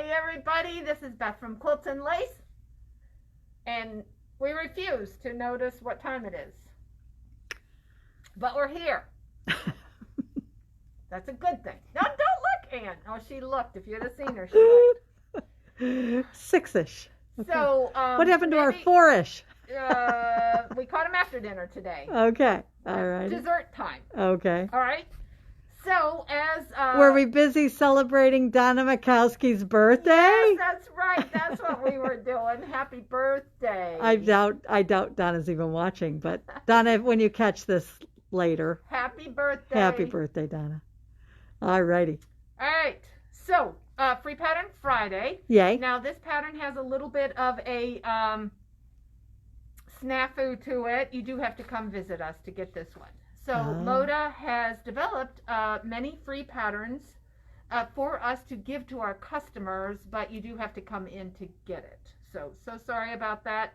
Hey everybody, this is Beth from Quilts and Lace, and we refuse to notice what time it is. But we're here. That's a good thing. No, don't look, Ann. Oh, she looked. If you'd have seen her, she looked. 6-ish. Okay. So, what happened to our 4-ish? We caught him after dinner today. Okay. All right. Dessert time. Okay. All right. So, as were we busy celebrating Donna Mikowski's birthday? Yes, that's right. That's what we were doing. Happy birthday. I doubt Donna's even watching, but Donna, when you catch this later, happy birthday. Happy birthday, Donna. All righty. All right. So, Free Pattern Friday. Yay. Now, this pattern has a little bit of a snafu to it. You do have to come visit us to get this one. So Moda has developed many free patterns for us to give to our customers, but you do have to come in to get it. So sorry about that.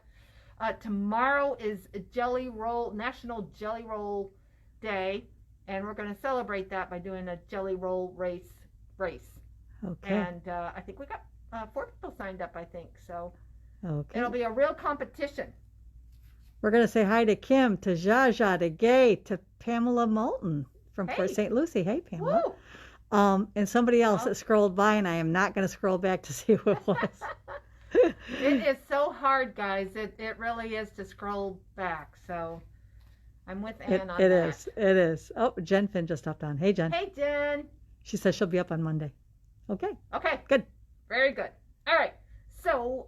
Tomorrow is National Jelly Roll Day, and we're going to celebrate that by doing a jelly roll race. Okay. And I think we got 4 people signed up, I think. So okay. It'll be a real competition. We're going to say hi to Kim, to Jaja, to Gay, to Pamela Moulton from Port St. Lucie. Hey, Pamela. Woo. And somebody else that scrolled by, and I am not going to scroll back to see who it was. It is so hard, guys. It really is to scroll back. So I'm with Ann on that. It is. Oh, Jen Finn just hopped on. Hey, Jen. Hey, Jen. She says she'll be up on Monday. Okay. Okay. Good. Very good. All right. So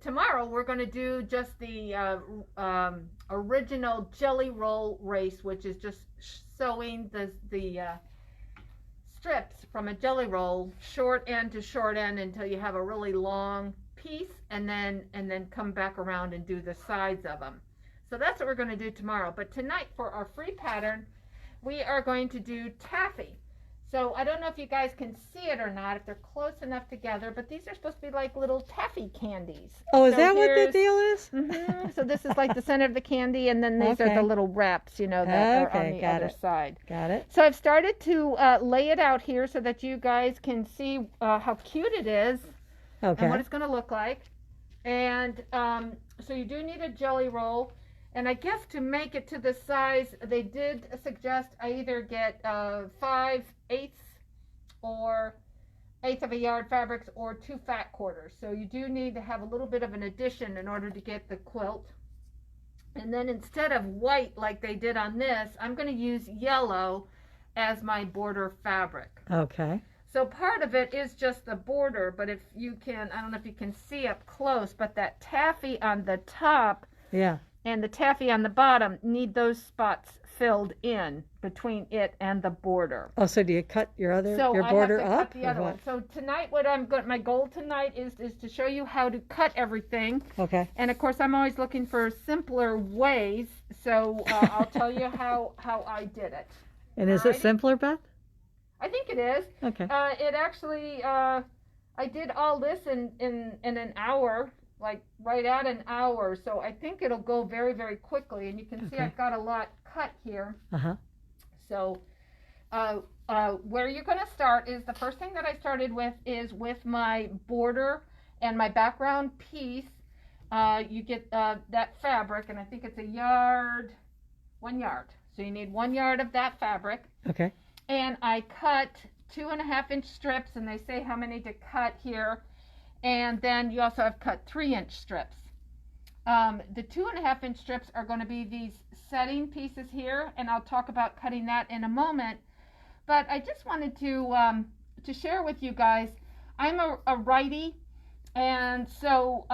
tomorrow we're going to do just the original jelly roll race, which is just sewing the strips from a jelly roll short end to short end until you have a really long piece, and then come back around and do the sides of them. So that's what we're going to do tomorrow. But tonight for our free pattern, we are going to do taffy. So I don't know if you guys can see it or not, if they're close enough together, but these are supposed to be like little taffy candies. Oh, is that what the deal is? Mm-hmm. So this is like the center of the candy, and then these are the little wraps, that are on the other side. Got it. So I've started to lay it out here so that you guys can see how cute it is and what it's going to look like. And so you do need a jelly roll. And I guess to make it to the size, they did suggest I either get 5/8 or 1/8 of a yard fabrics or 2 fat quarters. So you do need to have a little bit of an addition in order to get the quilt. And then instead of white like they did on this, I'm going to use yellow as my border fabric. Okay. So part of it is just the border, but if you can, I don't know if you can see up close, but that taffy on the top. Yeah. And the taffy on the bottom need those spots filled in between it and the border. Oh, so do you cut your border up? Cut the other one. So tonight, my goal tonight is to show you how to cut everything. Okay. And of course, I'm always looking for simpler ways. So I'll tell you how I did it. And is it simpler, Beth? I think it is. Okay. It actually, I did all this in an hour. Like right at an hour, so I think it'll go very, very quickly. And you can see I've got a lot cut here. So where you're going to start is the first thing that I started with is with my border and my background piece. You get that fabric, and I think it's 1 yard. So you need 1 yard of that fabric. Okay. And I cut 2.5-inch strips, and they say how many to cut here. And then you also have cut 3-inch strips. The 2.5-inch strips are going to be these setting pieces here, and I'll talk about cutting that in a moment. But I just wanted to share with you guys, I'm a righty, and so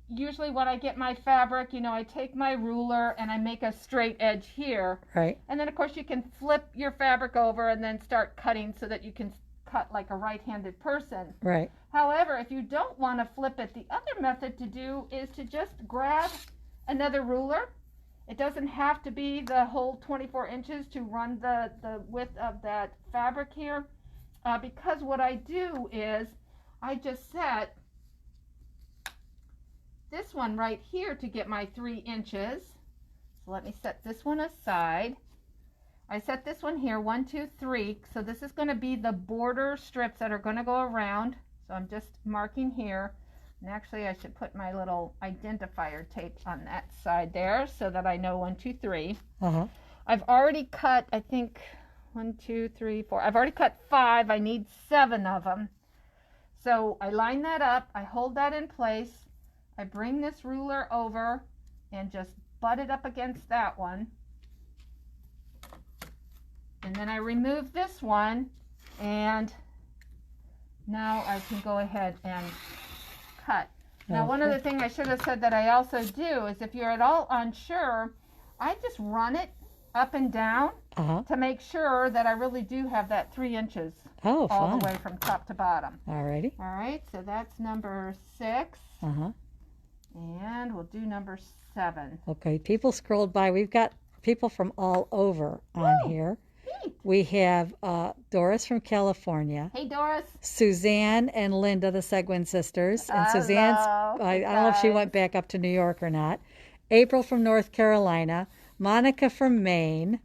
usually when I get my fabric, I take my ruler and I make a straight edge here. Right. And then of course you can flip your fabric over and then start cutting so that you can cut like a right-handed person. Right. However, if you don't want to flip it, the other method to do is to just grab another ruler. It doesn't have to be the whole 24 inches to run the width of that fabric here, because what I do is I just set this one right here to get my 3 inches. So let me set this one aside. I set this one here, 1, 2, 3. So this is going to be the border strips that are going to go around. So I'm just marking here. And actually I should put my little identifier tape on that side there so that I know 1, 2, 3. I've already cut, I think, 1, 2, 3, 4. I've already cut 5. I need 7 of them. So I line that up. I hold that in place. I bring this ruler over and just butt it up against that one. And then I remove this one, and now I can go ahead and cut. Now, one other thing I should have said that I also do is if you're at all unsure, I just run it up and down to make sure that I really do have that 3 inches all the way from top to bottom. Alrighty. All right, so that's number 6. And we'll do number 7. Okay, people scrolled by. We've got people from all over on here. Neat. We have Doris from California. Hey, Doris. Suzanne and Linda, the Seguin sisters. And Hello. Suzanne's, I don't know if she went back up to New York or not. April from North Carolina. Monica from Maine.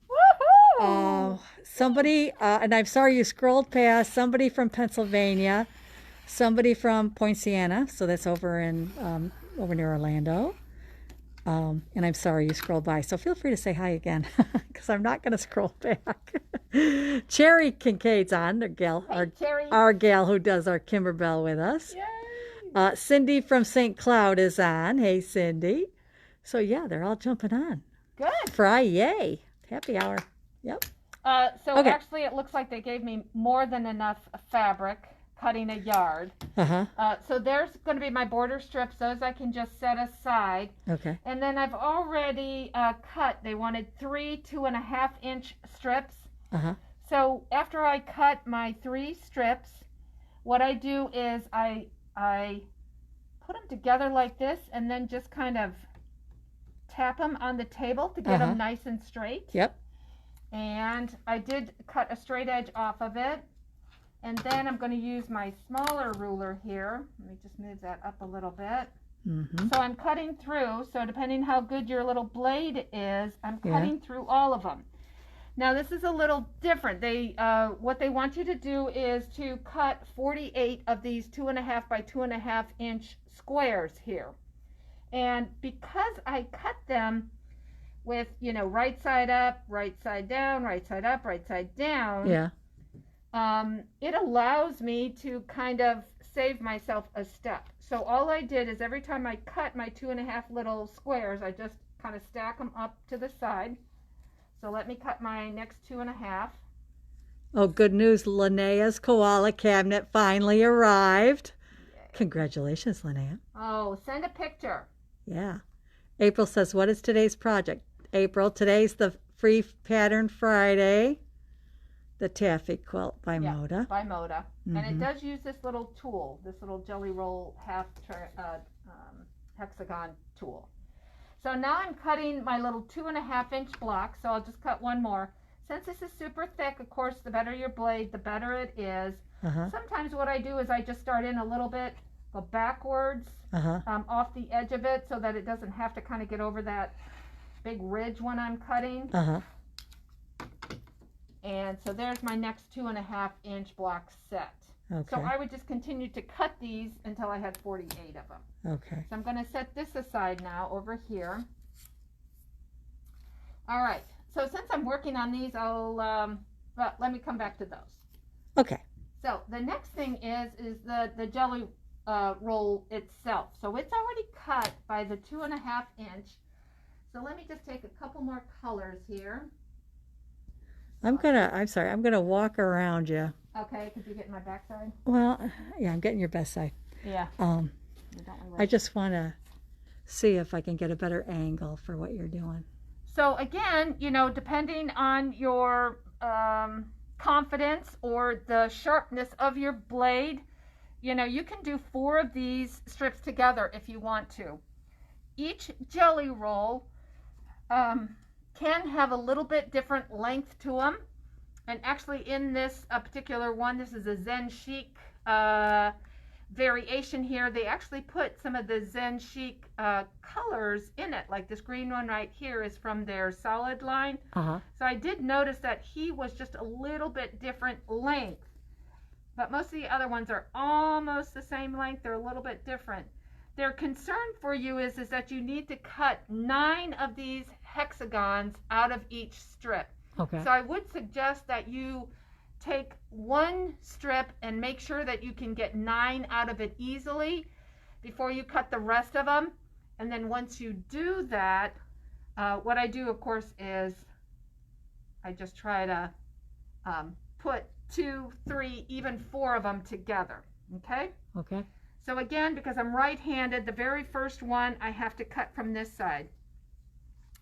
Woohoo! Somebody, and I'm sorry you scrolled past, somebody from Pennsylvania. Somebody from Poinciana, so that's over in over near Orlando. And I'm sorry you scrolled by, so feel free to say hi again, because I'm not going to scroll back. Cherry Kincaid's on, the gal, our gal who does our Kimberbell with us. Yay. Cindy from St. Cloud is on. Hey, Cindy. So yeah, they're all jumping on. Good. Friday, happy hour. Yep. Actually, it looks like they gave me more than enough fabric, cutting a yard. So there's going to be my border strips. Those I can just set aside. Okay. And then I've already cut. They wanted 3 2.5-inch strips. So after I cut my 3 strips, what I do is I put them together like this, and then just kind of tap them on the table to get them nice and straight. Yep. And I did cut a straight edge off of it. And then I'm going to use my smaller ruler here. Let me just move that up a little bit. So I'm cutting through. So depending how good your little blade is, I'm cutting through all of them. Now this is a little different. They what they want you to do is to cut 48 of these 2.5 by 2.5-inch squares here. And because I cut them with, right side up, right side down, right side up, right side down. Yeah. It allows me to kind of save myself a step. So all I did is every time I cut my 2.5 little squares, I just kind of stack them up to the side. So let me cut my next 2.5. Oh, good news. Linnea's koala cabinet finally arrived. Yay. Congratulations, Linnea. Oh, send a picture. Yeah. April says, what is today's project? April, today's the Free Pattern Friday. The Taffy quilt by Moda. By Moda. And it does use this little tool, this little jelly roll hexagon tool. So now I'm cutting my little 2.5-inch block, so I'll just cut one more. Since this is super thick, of course, the better your blade, the better it is. Sometimes what I do is I just start in a little bit, go backwards off the edge of it so that it doesn't have to kind of get over that big ridge when I'm cutting. And so there's my next 2.5-inch block set. So I would just continue to cut these until I had 48 of them. Okay. So I'm going to set this aside now over here. All right. So since I'm working on these, I'll let me come back to those. Okay. So the next thing is the jelly roll itself. So it's already cut by the 2.5-inch. So let me just take a couple more colors here. I'm gonna walk around you. Okay, could you get my backside? Well, yeah, I'm getting your best side. Yeah. I just want to see if I can get a better angle for what you're doing. So again, depending on your confidence or the sharpness of your blade, you can do 4 of these strips together if you want to. Each jelly roll can have a little bit different length to them. And actually in this particular one, this is a Zen Chic variation here. They actually put some of the Zen Chic colors in it. Like this green one right here is from their solid line. So I did notice that he was just a little bit different length. but most of the other ones are almost the same length. They're a little bit different. Their concern for you is that you need to cut 9 of these hexagons out of each strip. Okay. So I would suggest that you take one strip and make sure that you can get 9 out of it easily before you cut the rest of them. And then once you do that, what I do, of course, is I just try to put 2, 3, even 4 of them together. Okay? Okay. So again, because I'm right-handed, the very first one I have to cut from this side.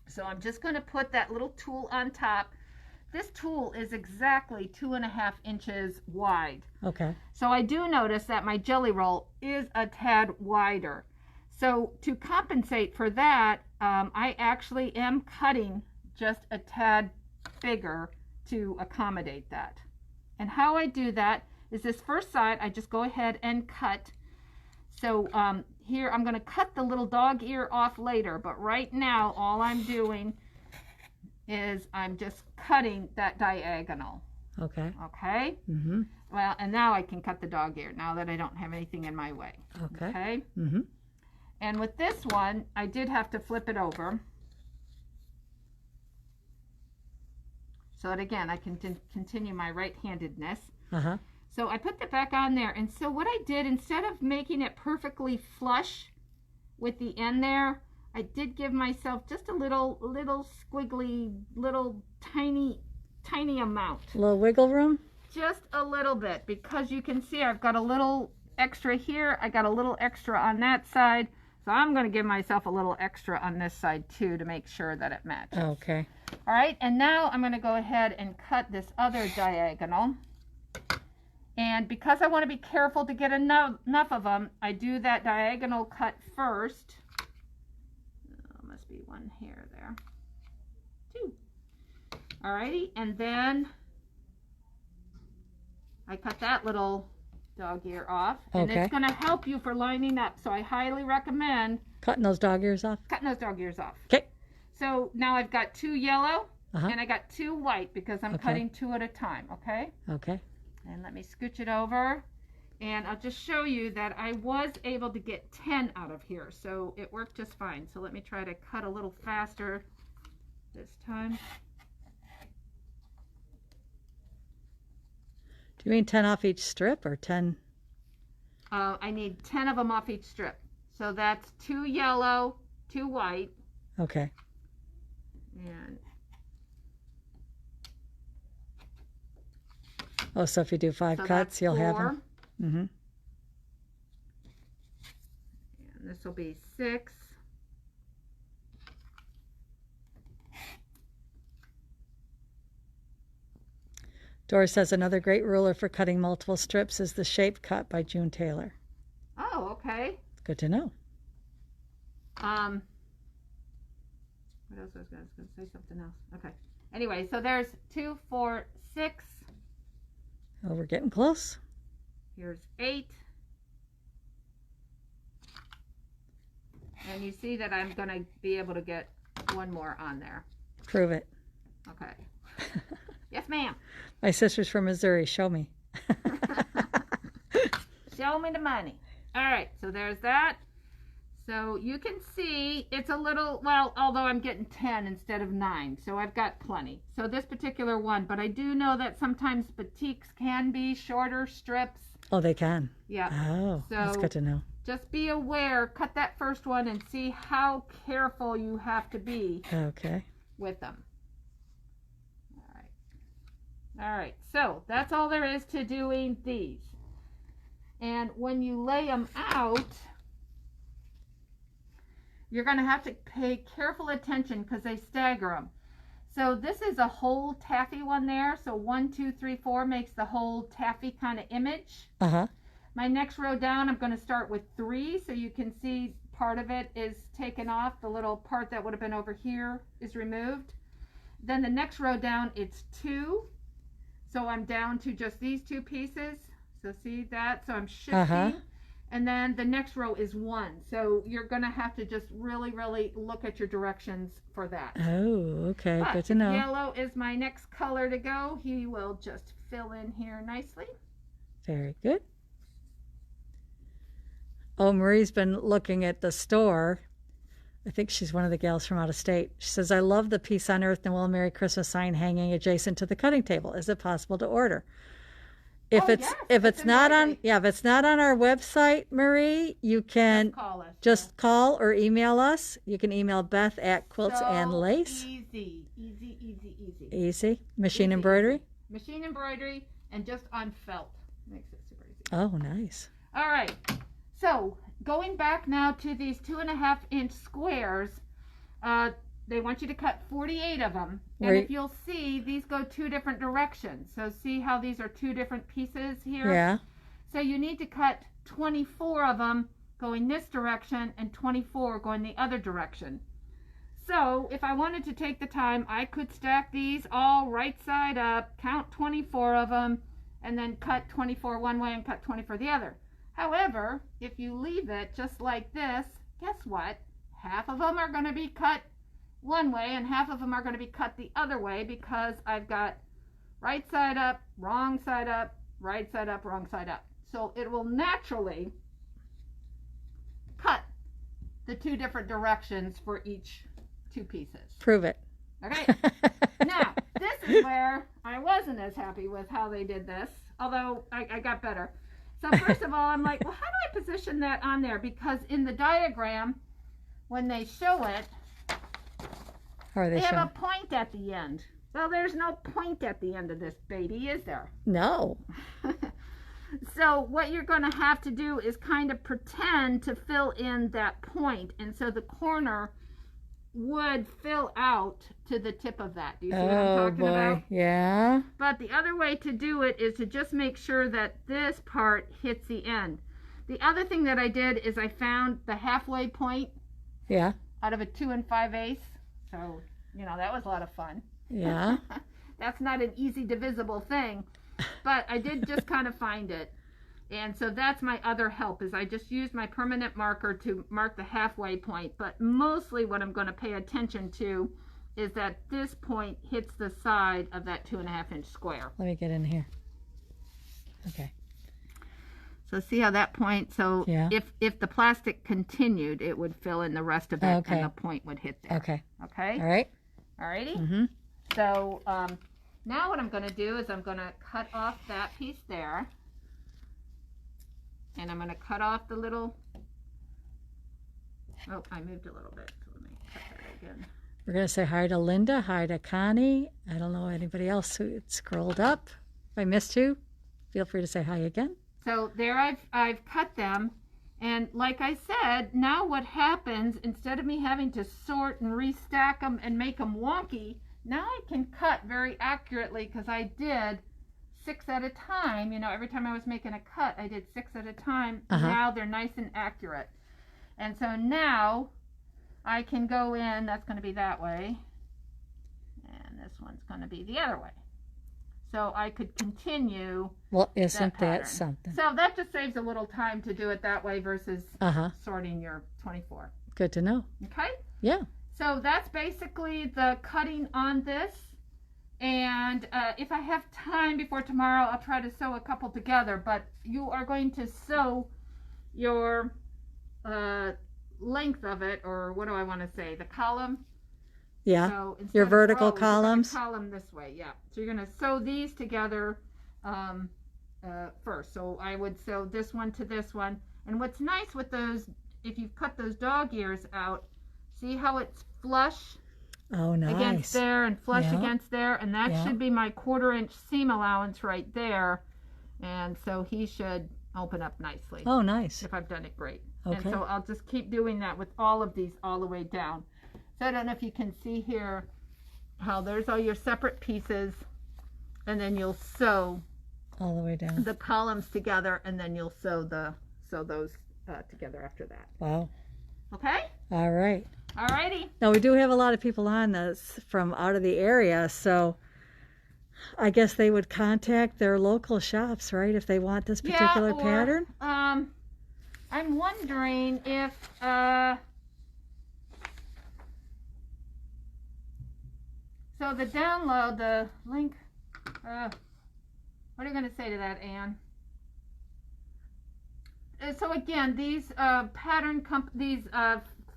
So I'm just going to put that little tool on top. This tool is exactly 2.5 inches wide. Okay. So I do notice that my jelly roll is a tad wider. So to compensate for that, I actually am cutting just a tad bigger to accommodate that. And how I do that is this first side, I just go ahead and cut. So here I'm going to cut the little dog ear off later, but right now all I'm doing is I'm just cutting that diagonal. Okay. Okay? Mm-hmm. Well, and now I can cut the dog ear now that I don't have anything in my way. Okay. Okay? Mm-hmm. And with this one, I did have to flip it over. So that again, I can continue my right-handedness. Uh-huh. So I put that back on there. And so what I did, instead of making it perfectly flush with the end there, I did give myself just a little squiggly, little tiny amount. A little wiggle room? Just a little bit, because you can see I've got a little extra here. I got a little extra on that side. So I'm going to give myself a little extra on this side too to make sure that it matches. Okay. All right, and now I'm going to go ahead and cut this other diagonal. And because I want to be careful to get enough of them, I do that diagonal cut first. Oh, must be one here, there. 2. All righty, and then I cut that little dog ear off. And okay. It's going to help you for lining up. So I highly recommend cutting those dog ears off. Cutting those dog ears off. Okay. So now I've got 2 yellow uh-huh. and I got 2 white because I'm cutting 2 at a time. Okay. Okay. And let me scooch it over, and I'll just show you that I was able to get 10 out of here, so it worked just fine. So let me try to cut a little faster this time. Do you mean 10 off each strip or 10? I need 10 of them off each strip. So that's 2 yellow, 2 white. Okay. And oh, so if you do 5 cuts, you'll 4. have them. Mm-hmm. And this will be 6. Doris says another great ruler for cutting multiple strips is the Shape Cut by June Taylor. Oh, okay. Good to know. What else was I going to say? Something else. Okay. Anyway, so there's 2, 4, 6. Oh, we're getting close. Here's 8. And you see that I'm going to be able to get 1 more on there. Prove it. Okay. Yes, ma'am. My sister's from Missouri. Show me. Show me the money. All right, so there's that. So you can see it's a little, well, although I'm getting 10 instead of 9, so I've got plenty. So this particular one, but I do know that sometimes batiks can be shorter strips. Oh, they can? Yeah. Oh, so that's good to know. Just be aware, cut that first one and see how careful you have to be with them. All right, so that's all there is to doing these. And when you lay them out, you're going to have to pay careful attention because they stagger them. So this is a whole taffy one there. So 1, 2, 3, 4 makes the whole taffy kind of image. Uh-huh. My next row down, I'm going to start with 3. So you can see part of it is taken off. The little part that would have been over here is removed. Then the next row down, it's 2. So I'm down to just these 2 pieces. So see that? So I'm shifting. Uh-huh. And then the next row is 1. So you're going to have to just really, really look at your directions for that. Oh, okay. But good to know. Yellow is my next color to go. He will just fill in here nicely. Very good. Oh, Marie's been looking at the store. I think she's one of the gals from out of state. She says, I love the Peace on Earth Noel Merry Christmas sign hanging adjacent to the cutting table. Is it possible to order? If it's not on our website, Marie, you can just call or email us. You can email Beth at Quilts and Lace. Easy. Machine embroidery. Machine embroidery and just on felt. Makes it super easy. Oh, nice. All right. So going back now to these 2.5-inch squares, they want you to cut 48 of them. And if you'll see, these go 2 different directions. So see how these are 2 different pieces here? Yeah. So you need to cut 24 of them going this direction and 24 going the other direction. So if I wanted to take the time, I could stack these all right side up, count 24 of them, and then cut 24 one way and cut 24 the other. However, if you leave it just like this, guess what? Half of them are going to be cut one way and half of them are going to be cut the other way because I've got right side up, wrong side up, right side up, wrong side up. So it will naturally cut the 2 different directions for each 2 pieces. Prove it. Okay. Now, this is where I wasn't as happy with how they did this, although I got better. So first of all, I'm like, well, how do I position that on there? Because in the diagram, when they show it, they have a point at the end. Well, there's no point at the end of this baby, is there? No. So what you're going to have to do is kind of pretend to fill in that point. And so the corner would fill out to the tip of that. Do you see what I'm talking about? Yeah. But the other way to do it is to just make sure that this part hits the end. The other thing that I did is I found the halfway point out of a 2 5/8. So, that was a lot of fun. Yeah. That's not an easy divisible thing, but I did just kind of find it. And so that's my other help, is I just used my permanent marker to mark the halfway point. But mostly what I'm going to pay attention to is that this point hits the side of that 2.5-inch square. Let me get in here. Okay. So see how that point, so if the plastic continued, it would fill in the rest of it and the point would hit there. Okay. Okay? All right. Alrighty? Mm-hmm. So now what I'm going to do is I'm going to cut off that piece there. And I'm going to cut off the little, oh, I moved a little bit. So let me cut that again. We're going to say hi to Linda, hi to Connie. I don't know anybody else who scrolled up. If I missed you, feel free to say hi again. So there I've cut them, and like I said, now what happens, instead of me having to sort and restack them and make them wonky, now I can cut very accurately because I did 6 at a time. Every time I was making a cut, I did 6 at a time. Now they're nice and accurate. And so now I can go in, that's going to be that way, and this one's going to be the other way. So I could continue. Well, isn't that something? So that just saves a little time to do it that way versus sorting your 24. Good to know. Okay? Yeah. So that's basically the cutting on this. And if I have time before tomorrow, I'll try to sew a couple together. But you are going to sew your length of it, or what do I want to say? The column. Yeah, so your vertical columns. Column this way, yeah. So you're going to sew these together first. So I would sew this one to this one. And what's nice with those, if you cut those dog ears out, see how it's flush against there and flush against there? And that should be my 1/4-inch seam allowance right there. And so he should open up nicely. Oh, nice. If I've done it great. Okay. And so I'll just keep doing that with all of these all the way down. So I don't know if you can see here how there's all your separate pieces, and then you'll sew all the way down the columns together, and then you'll sew those together after that. Wow. Okay? All right. All righty. Now we do have a lot of people on this from out of the area, so I guess they would contact their local shops, right, if they want this particular pattern? I'm wondering if so the download, the link, what are you going to say to that, Anne? So again, these these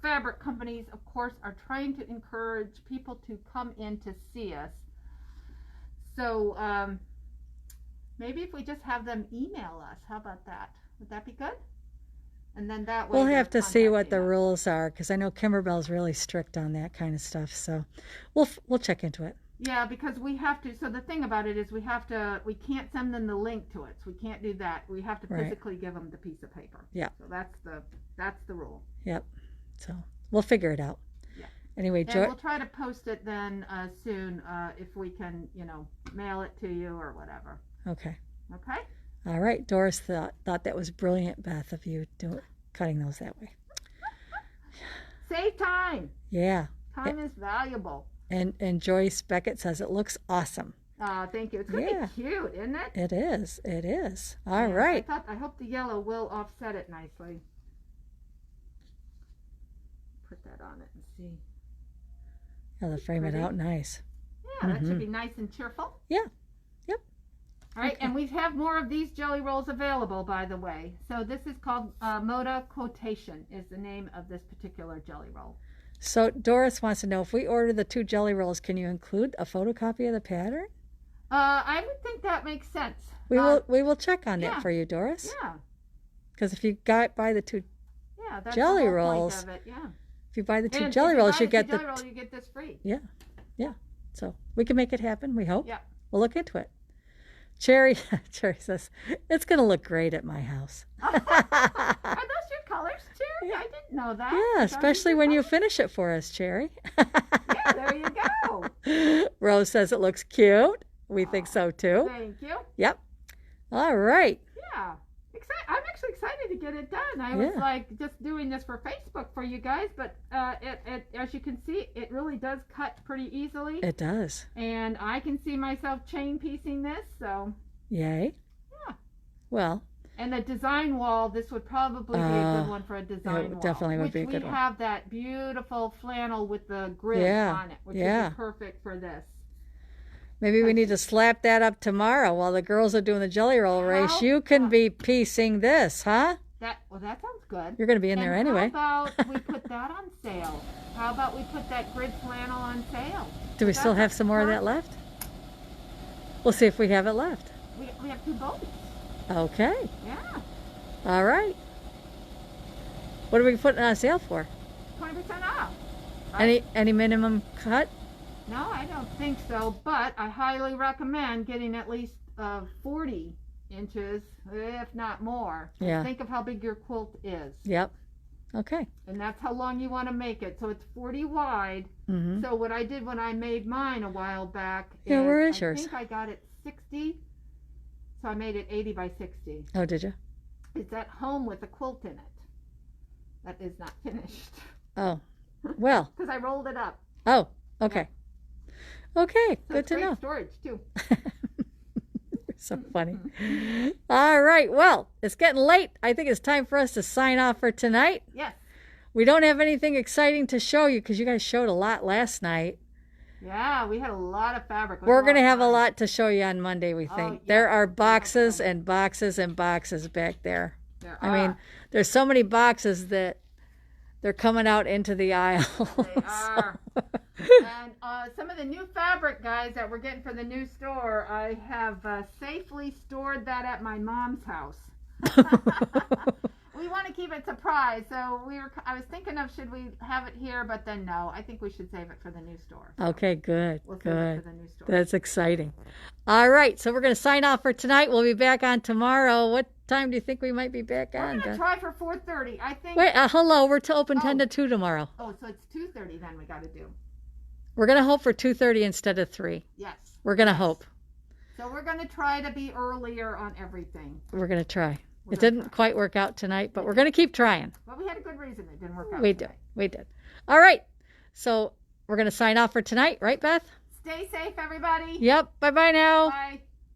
fabric companies, of course, are trying to encourage people to come in to see us. So maybe if we just have them email us, how about that? Would that be good? And then that way we'll have to see what the us. rules are, because I know Kimberbell's really strict on that kind of stuff. So we'll check into it. Yeah, because we have to. So the thing about it is, we can't send them the link to it. So we can't do that. We have to physically give them the piece of paper. Yeah. So that's the rule. Yep. So we'll figure it out. Yeah. Anyway, and we'll try to post it then soon if we can, mail it to you or whatever. Okay. Okay. All right. Doris thought that was brilliant, Beth, of you cutting those that way. Save time. Yeah. Time is valuable. And Joyce Beckett says it looks awesome. Thank you. It's going to be cute, isn't it? It is. It is. All right. I hope the yellow will offset it nicely. Put that on it and see. Yeah, they'll frame it out nice. Yeah, that should be nice and cheerful. Yeah. Yep. All right, and we have more of these jelly rolls available, by the way. So this is called Moda Quotation is the name of this particular jelly roll. So Doris wants to know, if we order the 2 jelly rolls, can you include a photocopy of the pattern? I would think that makes sense. We will check on that for you, Doris. Yeah. Because if you buy the 2 that's jelly the whole rolls, point of it. Yeah. if you buy the 2 jelly rolls, you get jelly roll, you get this free. Yeah. Yeah. So we can make it happen, we hope. Yeah. We'll look into it. Cherry says, it's going to look great at my house. Are those your colors, Cherry? Yeah. I didn't know that. Yeah, especially when you finish it for us, Cherry. Yeah, there you go. Rose says it looks cute. We think so too. Thank you. Yep. All right. Yeah. I'm actually excited to get it done. I was like just doing this for Facebook for you guys, but it as you can see, it really does cut pretty easily. It does. And I can see myself chain piecing this, so. Yay. Yeah. Well. And the design wall, this would probably be a good one for a design wall. Definitely would be a good one. We have that beautiful flannel with the grid on it, which is perfect for this. Maybe we need to slap that up tomorrow while the girls are doing the jelly roll race. You can be piecing this, huh? That sounds good. You're going to be in there anyway. How about we put that on sale? How about we put that grid flannel on sale? Do we still have some more of that left? We'll see if we have it left. We have 2 boats. Okay. Yeah. All right. What are we putting on sale for? 20% off. Right? Any minimum cut? No, I don't think so, but I highly recommend getting at least 40 inches, if not more. Yeah. Think of how big your quilt is. Yep. Okay. And that's how long you want to make it. So it's 40 wide. Mm-hmm. So what I did when I made mine a while back is, where is yours? I think I got it 60. So I made it 80 by 60. Oh, did you? It's at home with a quilt in it. That is not finished. Oh, well. Because I rolled it up. Oh, okay. Okay, so good to know. Storage too. So funny. All right, well, it's getting late. I think it's time for us to sign off for tonight. Yes. We don't have anything exciting to show you because you guys showed a lot last night. Yeah, we had a lot of fabric. We're going to have a lot to show you on Monday, we think. Yeah. There are boxes and boxes and boxes back there. I mean, there's so many boxes that they're coming out into the aisle. They are. And some of the new fabric, guys, that we're getting for the new store, I have safely stored that at my mom's house. We want to keep it surprise, so I was thinking of, should we have it here, but then no, I think we should save it for the new store. So okay, good. We'll save it for the new store. That's exciting. All right, so we're going to sign off for tonight. We'll be back on tomorrow. What time do you think we might be back on? We're going to try for 4:30. I think. Wait, hello. We're open 10 to 2 tomorrow. Oh, so it's 2:30 then we got to do. We're going to hope for 2:30 instead of 3. Yes. We're going to hope. So we're going to try to be earlier on everything. We're going to try. It didn't quite work out tonight, but we're going to keep trying. Well, we had a good reason it didn't work out. We did. All right. So we're going to sign off for tonight, right, Beth? Stay safe, everybody. Yep. Bye-bye now. Bye.